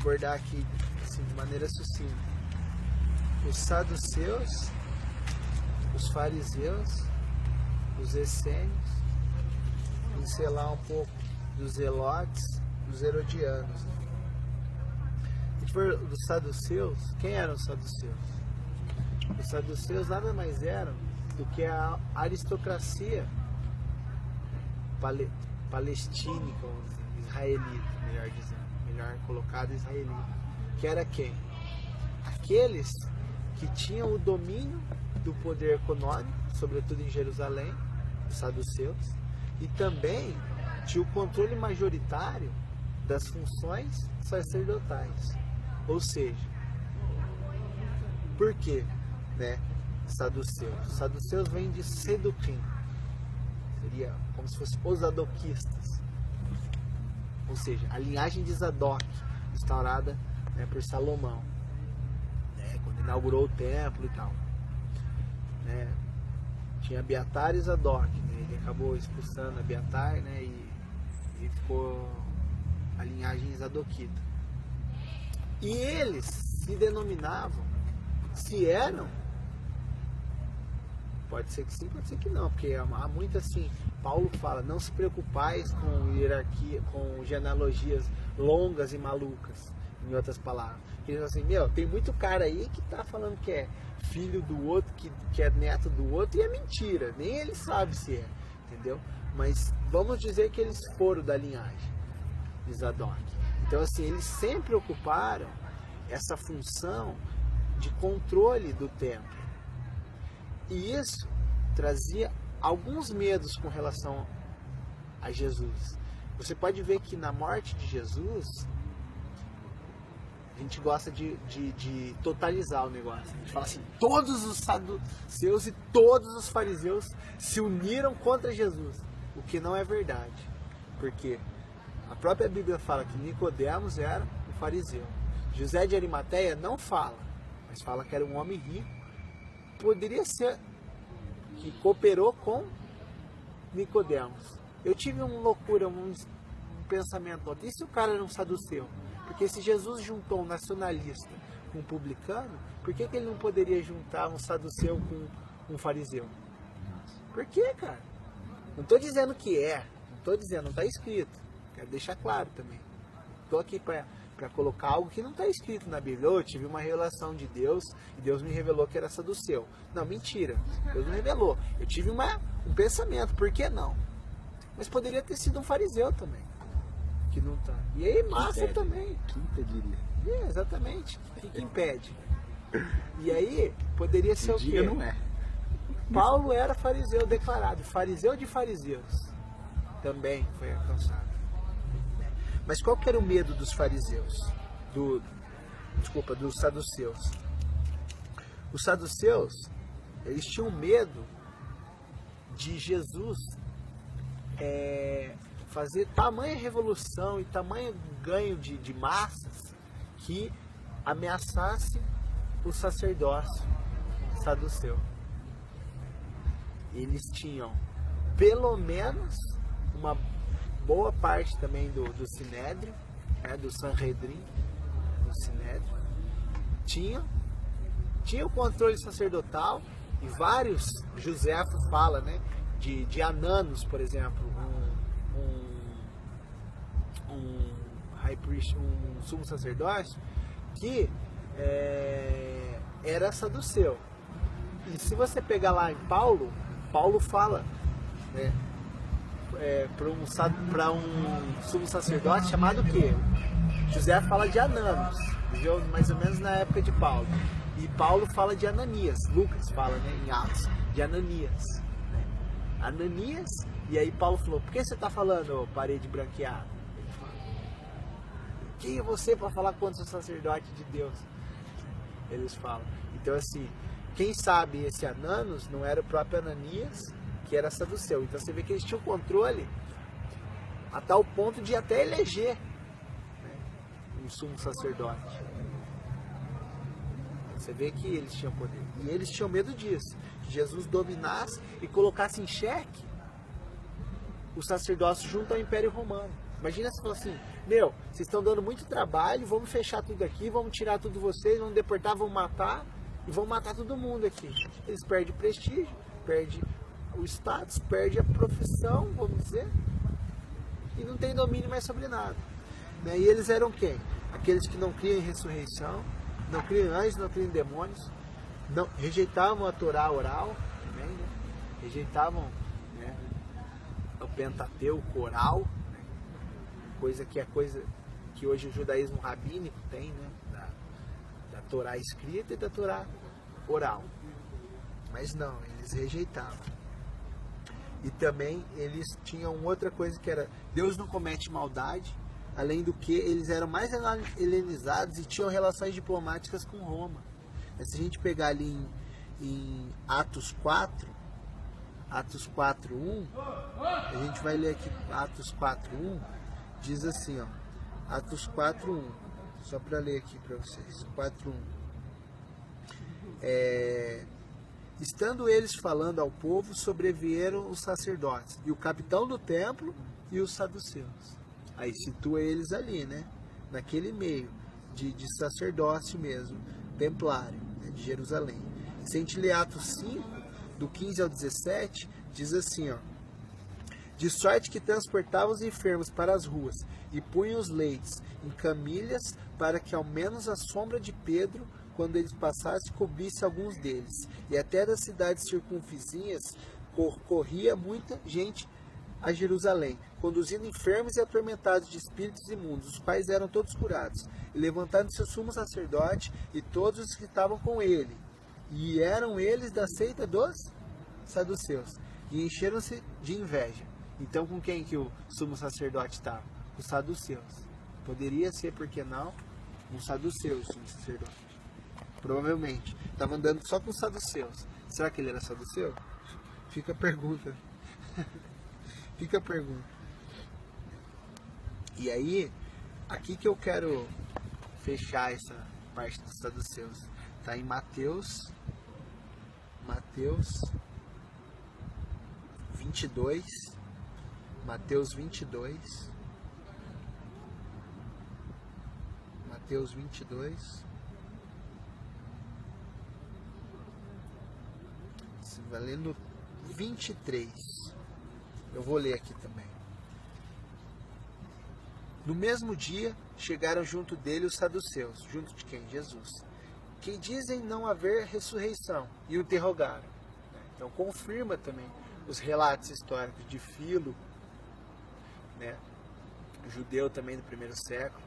abordar aqui assim, de maneira sucinta. Os saduceus, os fariseus, os essênios, pincelar um pouco dos zelotes, dos herodianos. Se for dos saduceus, quem eram os saduceus? Os saduceus nada mais eram do que a aristocracia palestínica, israelita, melhor dizendo, melhor colocado, israelita. Que era quem? Aqueles que tinham o domínio do poder econômico, sobretudo em Jerusalém, os saduceus, e também tinha o controle majoritário das funções sacerdotais. Ou seja, por quê, né, saduceus? Os saduceus vêm de Seduquim, seria como se fossem os zadoquistas, ou seja, a linhagem de Zadok, instaurada, né, por Salomão, né, quando inaugurou o templo e tal, né, tinha Abiatar e Zadok, né, ele acabou expulsando Abiatar, né, e ficou a linhagem zadoquita. E eles se denominavam, se eram, pode ser que sim, pode ser que não, porque há muito assim, Paulo fala, não se preocupais com hierarquia, com genealogias longas e malucas, em outras palavras. Ele fala assim, tem muito cara aí que tá falando que é filho do outro, que é neto do outro, e é mentira, nem ele sabe se é, entendeu? Mas vamos dizer que eles foram da linhagem de Zadok. Então assim, eles sempre ocuparam essa função de controle do templo. E isso trazia alguns medos com relação a Jesus. Você pode ver que na morte de Jesus, a gente gosta de totalizar o negócio. A gente fala assim, todos os saduceus e todos os fariseus se uniram contra Jesus. O que não é verdade. Porque a própria Bíblia fala que Nicodemos era um fariseu. José de Arimateia não fala, mas fala que era um homem rico. Poderia ser que cooperou com Nicodemos. Eu tive uma loucura, um pensamento. E se o cara era um saduceu? Porque se Jesus juntou um nacionalista com um publicano, por que ele não poderia juntar um saduceu com um fariseu? Por quê, cara? Não estou dizendo que não estou dizendo, não está escrito. Quero deixar claro também. Estou aqui para colocar algo que não está escrito na Bíblia. Eu tive uma revelação de Deus e Deus me revelou que era saduceu. Não, mentira. Deus me revelou. Eu tive um pensamento, por que não? Mas poderia ter sido um fariseu também. Que não tá. E aí, massa também. Que impediria? Exatamente. O que impede? E aí, poderia ser o quê? Não é. Paulo era fariseu declarado. Fariseu de fariseus. Também foi alcançado. Mas qual que era o medo dos fariseus? Dos saduceus. Os saduceus, eles tinham medo de Jesus fazer tamanha revolução e tamanho ganho de massas que ameaçasse o sacerdócio saduceu. Eles tinham pelo menos uma boa parte também do Sinédrio, né, do Sanhedrin, do Sinédrio, tinha o controle sacerdotal, e vários, Joséfo fala, né, de Ananos, por exemplo, um high priest, um sumo sacerdócio, que era saduceu. E se você pegar lá em Paulo fala, né, para um sumo sacerdote chamado o quê? José fala de Ananos, viveu mais ou menos na época de Paulo. E Paulo fala de Ananias, Lucas fala, né, em Atos, de Ananias. Ananias, e aí Paulo falou, por que você está falando, parede branqueada? Ele fala, quem é você para falar contra o sacerdote de Deus? Eles falam. Então assim, quem sabe esse Ananos não era o próprio Ananias, que era saduceu. Então você vê que eles tinham controle a tal ponto de até eleger, né, um sumo sacerdote. Você vê que eles tinham poder. E eles tinham medo disso, que Jesus dominasse e colocasse em xeque o sacerdócio junto ao Império Romano. Imagina se falar assim, meu, vocês estão dando muito trabalho, vamos fechar tudo aqui, vamos tirar tudo de vocês, vamos deportar, vamos matar, e vão matar todo mundo aqui. Eles perdem prestígio, perdem o status, perdem a profissão, vamos dizer, e não tem domínio mais sobre nada. Né? E eles eram quem? Aqueles que não criam em ressurreição, não criam em anjos, não criam em demônios, não, rejeitavam a Torá oral, também, né? Rejeitavam, né, o Pentateuco oral, né? Coisa que hoje o judaísmo rabínico tem, né? Da Torá escrita e da Torá oral. Mas não, eles rejeitavam. E também eles tinham outra coisa que era, Deus não comete maldade, além do que eles eram mais helenizados e tinham relações diplomáticas com Roma. Se a gente pegar ali em Atos 4, Atos 4:1, a gente vai ler aqui Atos 4:1, diz assim, ó, Atos 4:1, só para ler aqui para vocês, 4:1. Estando eles falando ao povo, sobrevieram os sacerdotes, e o capitão do templo e os saduceus. Aí situa eles ali, né? Naquele meio de sacerdócio mesmo, templário, né, de Jerusalém. Se a gente ler Atos 5, do 15 ao 17, diz assim, ó: de sorte que transportavam os enfermos para as ruas e punham os leitos em camilhas para que ao menos a sombra de Pedro, quando eles passassem, cobrisse alguns deles. E até das cidades circunvizinhas corria muita gente a Jerusalém, conduzindo enfermos e atormentados de espíritos imundos, os quais eram todos curados. E levantando-se o sumo sacerdote e todos os que estavam com ele, e eram eles da seita dos saduceus, e encheram-se de inveja. Então com quem que o sumo sacerdote estava? Os saduceus. Poderia ser, por que não, um saduceu, o sumo sacerdote. Provavelmente. Estava andando só com os saduceus. Será que ele era saduceu? Fica a pergunta. Fica a pergunta. E aí, aqui que eu quero fechar essa parte dos saduceus. Está em Mateus 22. Mateus 22. Mateus 22. Valendo 23. Eu vou ler aqui também. No mesmo dia, chegaram junto dele os saduceus. Junto de quem? Jesus. Que dizem não haver ressurreição. E o interrogaram. Então confirma também os relatos históricos de Filo, né, judeu também do primeiro século,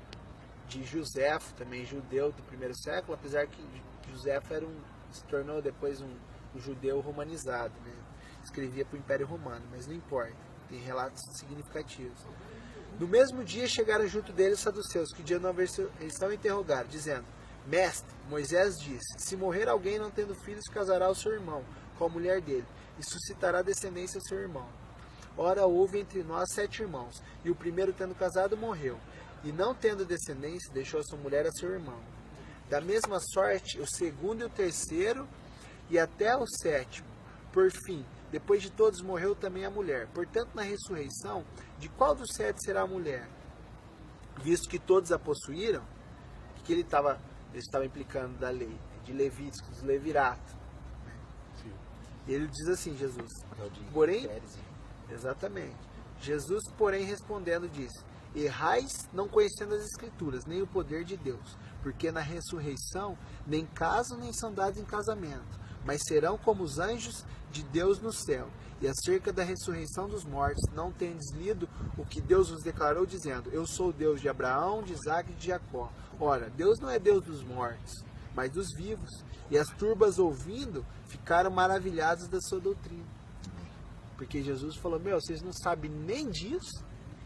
de Joséfo, também judeu do primeiro século, apesar que Joséfo se tornou depois um judeu romanizado, né? Escrevia para o Império Romano, mas não importa, tem relatos significativos. No mesmo dia chegaram junto dele os saduceus, que dia não haver ressurreição, interrogaram, dizendo: Mestre, Moisés disse, se morrer alguém não tendo filhos, casará o seu irmão com a mulher dele, e suscitará descendência ao seu irmão. Ora, houve entre nós 7 irmãos, e o primeiro, tendo casado, morreu, e não tendo descendência, deixou a sua mulher a seu irmão. Da mesma sorte, o segundo e o terceiro, e até o 7º. Por fim, depois de todos, morreu também a mulher. Portanto, na ressurreição, de qual dos 7 será a mulher? Visto que todos a possuíram, que ele estava implicando da lei, de Levíticos, dos Leviratos. E ele diz assim, Jesus, porém, exatamente, Jesus, porém, respondendo, disse: errais não conhecendo as Escrituras, nem o poder de Deus, porque na ressurreição nem casam nem são dados em casamento, mas serão como os anjos de Deus no céu. E acerca da ressurreição dos mortos, não tendes lido o que Deus vos declarou, dizendo: eu sou o Deus de Abraão, de Isaque e de Jacó. Ora, Deus não é Deus dos mortos, mas dos vivos. E as turbas, ouvindo, ficaram maravilhadas da sua doutrina. Porque Jesus falou: meu, vocês não sabem nem disso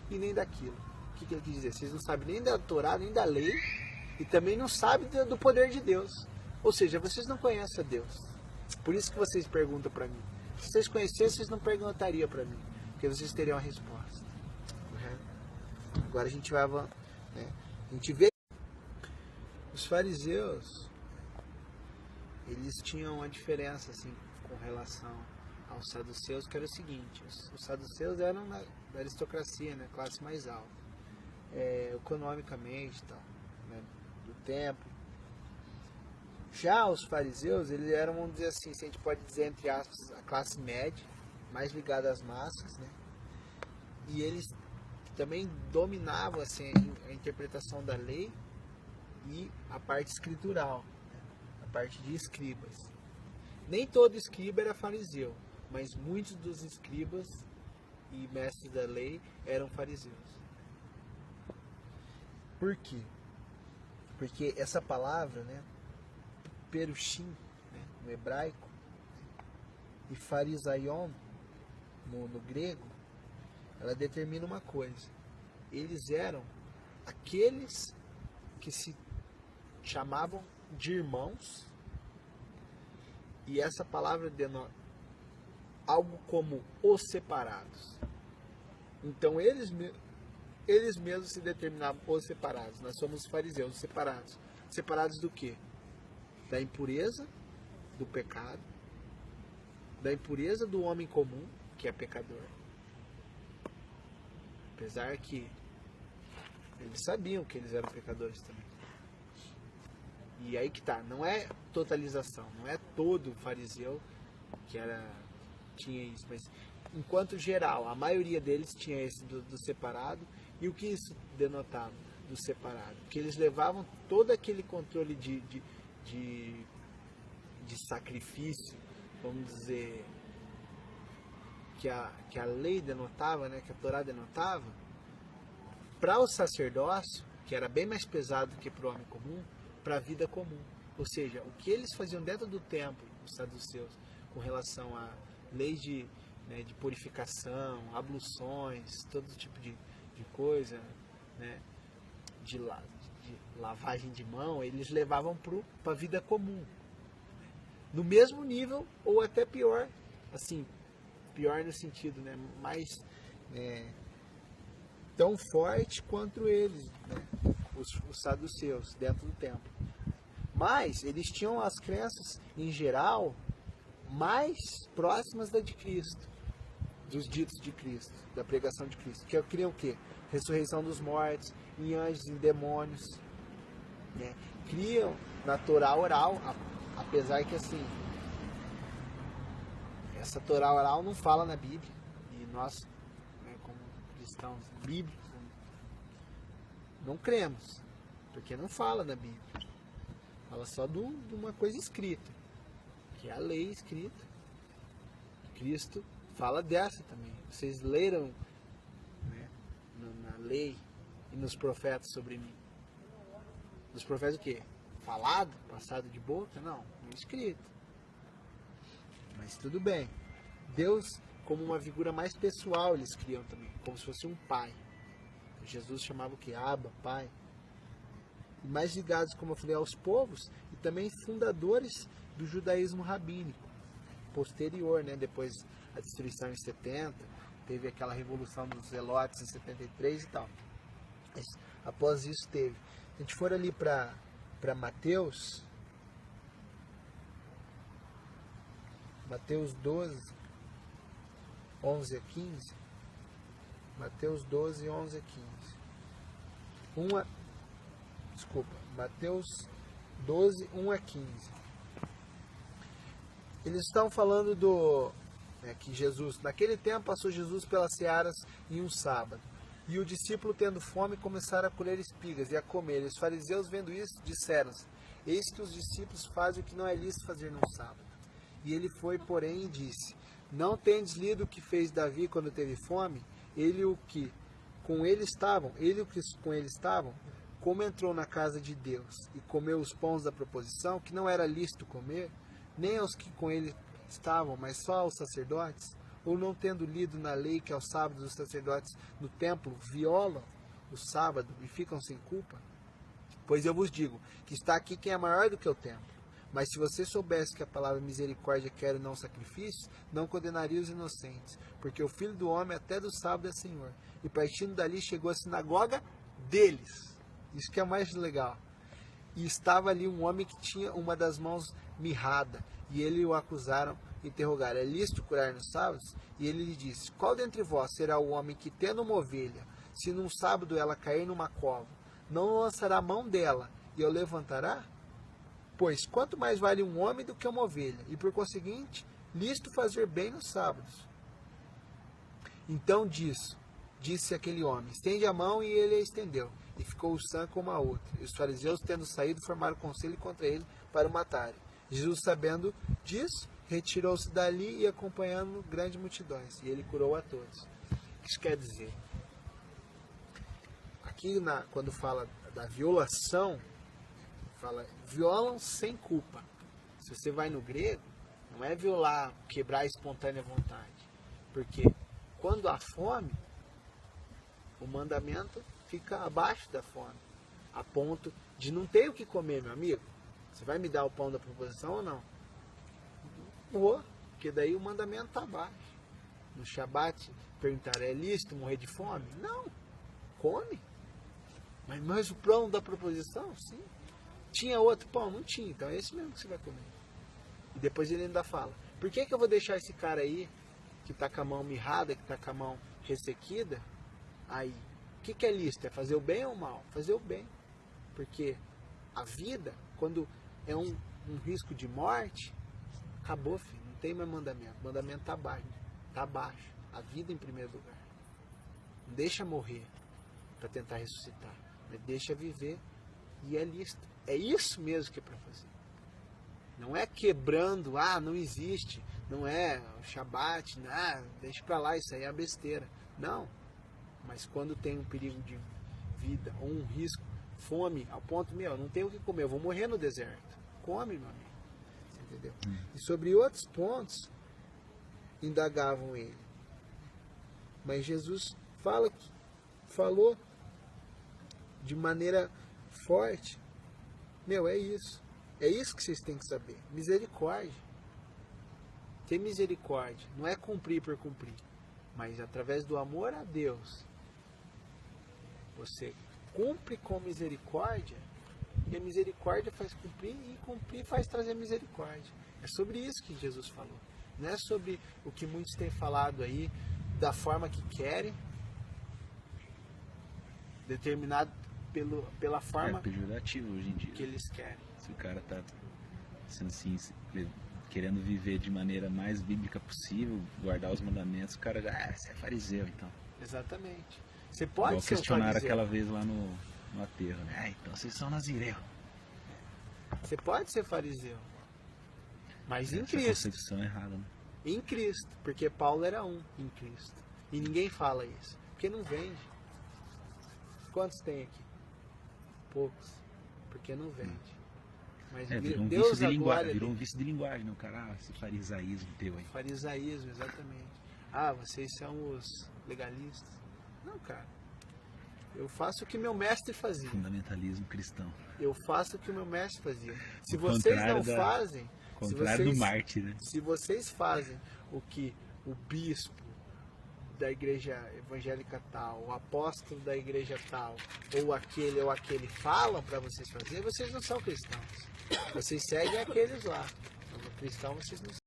e nem daquilo. O que ele quis dizer? Vocês não sabem nem da Torá, nem da lei, e também não sabem do poder de Deus. Ou seja, vocês não conhecem a Deus. Por isso que vocês perguntam para mim. Se vocês conhecessem, vocês não perguntariam para mim, porque vocês teriam a resposta. Correto? Agora a gente vai, né? A gente vê os fariseus, eles tinham uma diferença assim com relação aos saduceus, que era o seguinte: os saduceus eram da aristocracia, né, classe mais alta. economicamente e tal, né, do templo. Já os fariseus, eles eram, vamos dizer assim, se a gente pode dizer entre aspas, a classe média, mais ligada às massas, né? E eles também dominavam assim, a interpretação da lei e a parte escritural, né? A parte de escribas. Nem todo escriba era fariseu, mas muitos dos escribas e mestres da lei eram fariseus. Por quê? Porque essa palavra, né, perushim, né, no hebraico, e farisaion no grego, ela determina uma coisa. Eles eram aqueles que se chamavam de irmãos, e essa palavra denota algo como os separados. Então eles mesmos se determinavam os separados. Nós somos fariseus, os separados. Separados do quê? Da impureza, do pecado, da impureza do homem comum, que é pecador. Apesar que eles sabiam que eles eram pecadores também. E aí que tá, não é totalização, não é todo fariseu que tinha isso, mas enquanto geral, a maioria deles tinha esse do separado. E o que isso denotava do separado? Que eles levavam todo aquele controle de sacrifício, vamos dizer, que a lei denotava, né, que a Torá denotava, para o sacerdócio, que era bem mais pesado que para o homem comum, para a vida comum. Ou seja, o que eles faziam dentro do templo, os saduceus, com relação a leis de purificação, abluções, todo tipo de coisa, né, de lavagem de mão, eles levavam para a vida comum. No mesmo nível, ou até pior, assim, pior no sentido, né, mais tão forte quanto eles, né, os saduceus, dentro do templo. Mas eles tinham as crenças, em geral, mais próximas da de Cristo, dos ditos de Cristo, da pregação de Cristo. Que criam o quê? Ressurreição dos mortos, em anjos, em demônios. Né? Criam na Torá oral, apesar que assim, essa Torá oral não fala na Bíblia. E nós, né, como cristãos bíblicos, não cremos, porque não fala na Bíblia. Fala só de uma coisa escrita, que é a lei escrita. Cristo fala dessa também. Vocês leram, né, na lei e nos profetas sobre mim. Dos profetas o quê? Falado? Passado de boca? Não, escrito. Mas tudo bem. Deus, como uma figura mais pessoal, eles criam também, como se fosse um pai. Jesus chamava o quê? Abba, pai. E mais ligados, como eu falei, aos povos, e também fundadores do judaísmo rabínico, posterior, né? Depois a destruição em 70, teve aquela revolução dos zelotes em 73 e tal. Mas, após isso teve. Se a gente for ali para Mateus 12, 11 a 15, Mateus 12, 11 a 15. Mateus 12, 1 a 15. Eles estão falando que Jesus, naquele tempo passou Jesus pelas searas em um sábado. E o discípulo, tendo fome, começaram a colher espigas e a comer. E os fariseus, vendo isso, disseram-se: eis que os discípulos fazem o que não é lícito fazer num sábado. E ele foi, porém, e disse: não tendes lido o que fez Davi quando teve fome? Ele o que com ele estavam, como entrou na casa de Deus e comeu os pães da proposição, que não era lícito comer, nem aos que com ele estavam, mas só aos sacerdotes? Ou não tendo lido na lei que aos sábados os sacerdotes no templo violam o sábado e ficam sem culpa? Pois eu vos digo que está aqui quem é maior do que o templo. Mas se você soubesse que a palavra misericórdia quer e não sacrifícios, não condenaria os inocentes, porque o Filho do Homem até do sábado é Senhor. E partindo dali chegou à sinagoga deles. Isso que é o mais legal. E estava ali um homem que tinha uma das mãos mirrada, e ele o acusaram e interrogaram: é lícito curar nos sábados? E ele lhe disse: qual dentre vós será o homem que, tendo uma ovelha, Se num sábado ela cair numa cova, não lançará a mão dela e a levantará? Pois quanto mais vale um homem do que uma ovelha, e por conseguinte, lícito fazer bem nos sábados. Então disse aquele homem, estende a mão, e ele a estendeu, e ficou sã como a outra. E os fariseus, tendo saído, formaram conselho contra ele para o matarem. Jesus, sabendo disso, retirou-se dali e acompanhando grandes multidões, e ele curou a todos. O que isso quer dizer? Aqui, quando fala da violação, fala violam sem culpa. Se você vai no grego, não é violar, quebrar a espontânea vontade. Porque quando há fome, o mandamento fica abaixo da fome, a ponto de não ter o que comer, meu amigo. Você vai me dar o pão da proposição ou não? Vou, porque daí o mandamento está abaixo. No Shabat, perguntaram, é lícito morrer de fome? Não, come. Mas o pão da proposição, sim. Tinha outro pão? Não tinha, então é esse mesmo que você vai comer. E depois ele ainda fala, por que eu vou deixar esse cara aí, que está com a mão mirrada, que está com a mão ressequida, aí? O que é lícito? É fazer o bem ou o mal? Fazer o bem. Porque a vida, quando é um risco de morte, acabou, filho. Não tem mais mandamento. O mandamento está abaixo. Está abaixo. A vida em primeiro lugar. Não deixa morrer para tentar ressuscitar. Mas deixa viver e é lícito. É isso mesmo que é para fazer. Não é quebrando, não existe. Não é o Shabat, deixa para lá, isso aí é besteira. Não. Mas quando tem um perigo de vida ou um risco, fome, ao ponto, não tenho o que comer, eu vou morrer no deserto. Come, meu amigo. Você entendeu? E sobre outros pontos, indagavam ele. Mas Jesus falou de maneira forte. É isso. É isso que vocês têm que saber. Misericórdia. Ter misericórdia. Não é cumprir por cumprir. Mas através do amor a Deus, você cumpre com misericórdia, e a misericórdia faz cumprir, e cumprir faz trazer misericórdia. É sobre isso que Jesus falou. Não é sobre o que muitos têm falado aí, da forma que querem, determinado pela forma pejorativo hoje em dia, que eles querem. Se o cara tá sendo assim, querendo viver de maneira mais bíblica possível, guardar os mandamentos, o cara já, você é fariseu, então. Exatamente. Você pode ser um questionaram fariseu. aquela vez lá no aterro, né? Então vocês são nazireu. Você pode ser fariseu. Mas em Essa Cristo. concepção errada, né? Em Cristo. Porque Paulo era um em Cristo. E ninguém fala isso. Porque não vende. Quantos tem aqui? Poucos. Porque não vende. Mas virou um Deus vício de linguagem. Virou dele. um vício de linguagem, né? O cara, esse farisaísmo teu aí. Farisaísmo, exatamente. Vocês são os legalistas. Não, cara. Eu faço o que meu mestre fazia. Fundamentalismo cristão. Eu faço o que o meu mestre fazia. Se O vocês não contrário fazem... Contrário do Marte, né? Se vocês fazem o que o bispo da igreja evangélica tal, o apóstolo da igreja tal, ou aquele falam para vocês fazerem, vocês não são cristãos. Vocês seguem aqueles lá. Como cristão, vocês não são.